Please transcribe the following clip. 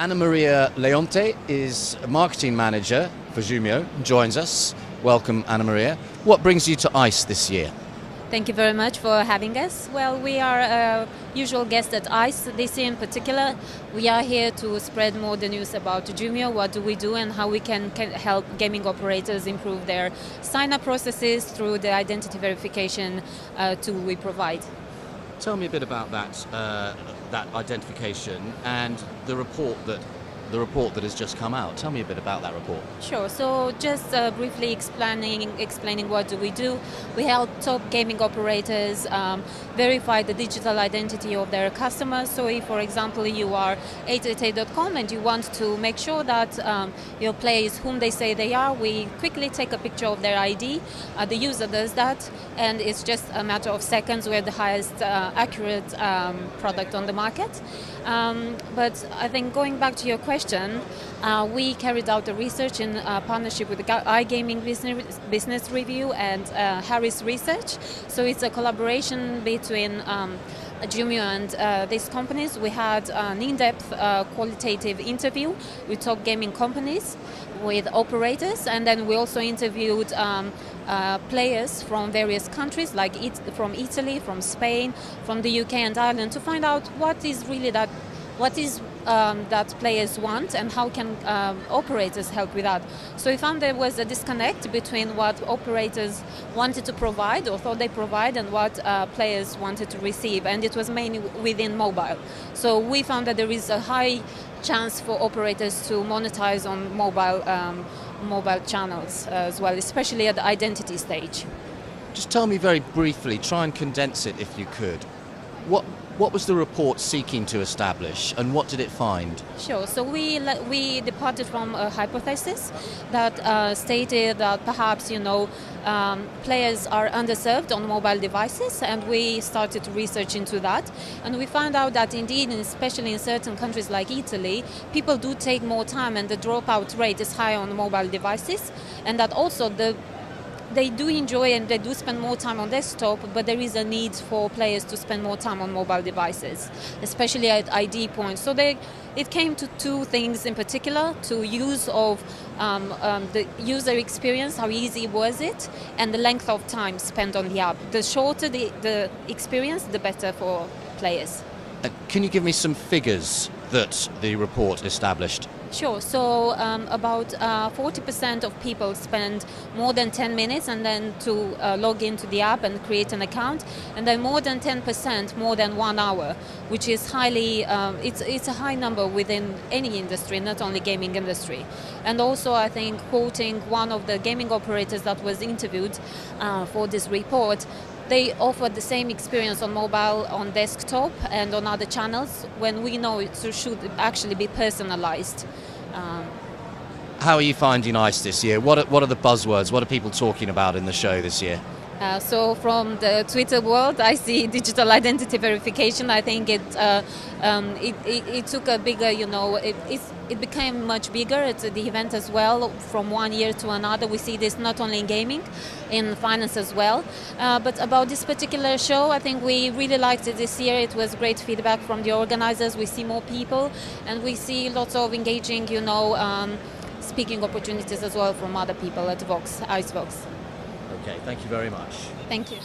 Ana Maria Leonte is a marketing manager for Jumio, joins us. Welcome, Ana Maria. What brings you to ICE this year? Thank you very much for having us. Well, we are a usual guest at ICE. This year in particular, we are here to spread more the news about Jumio, what do we do and how we can help gaming operators improve their sign-up processes through the identity verification tool we provide. Tell me a bit about that identification and the report that has just come out. Tell me a bit about that report. Sure. So just briefly explaining what do we do. We help top gaming operators verify the digital identity of their customers. So if, for example, you are 888.com and you want to make sure that your player is whom they say they are, we quickly take a picture of their ID. The user does that, and it's just a matter of seconds. We're the highest accurate product on the market. But I think going back to your question, we carried out the research in partnership with the iGaming Business Review and Harris Research. So it's a collaboration between Jumio and these companies. We had an in-depth qualitative interview with top gaming companies, with operators, and then we also interviewed players from various countries, like from Italy, from Spain, from the UK and Ireland, to find out what is that players want and how can operators help with that. So we found there was a disconnect between what operators wanted to provide or thought they provide and what players wanted to receive, and it was mainly within mobile. So we found that there is a high chance for operators to monetize on mobile channels as well, especially at the identity stage. Just tell me very briefly, try and condense it if you could. What was the report seeking to establish, and what did it find? Sure. So we departed from a hypothesis that stated that perhaps players are underserved on mobile devices, and we started to research into that, and we found out that indeed, especially in certain countries like Italy, people do take more time, and the dropout rate is high on mobile devices, and that also they do enjoy and they do spend more time on desktop, but there is a need for players to spend more time on mobile devices, especially at ID points. So it came to two things in particular: to use of the user experience, how easy was it, and the length of time spent on the app. The shorter the experience, the better for players. Can you give me some figures that the report established? Sure. So about 40% of people spend more than 10 minutes and then to log into the app and create an account, and then more than 10% more than 1 hour, which is highly, it's a high number within any industry, not only gaming industry. And also, I think, quoting one of the gaming operators that was interviewed for this report, they offer the same experience on mobile, on desktop, and on other channels, when we know it should actually be personalized. How are you finding ICE this year? What are the buzzwords? What are people talking about in the show this year? So from the Twitter world, I see digital identity verification. I think it took a bigger, it became much bigger at the event as well. From one year to another, we see this not only in gaming, in finance as well. But about this particular show, I think we really liked it this year. It was great feedback from the organizers. We see more people, and we see lots of engaging, speaking opportunities as well from other people at ICE Vox. Okay, thank you very much. Thank you.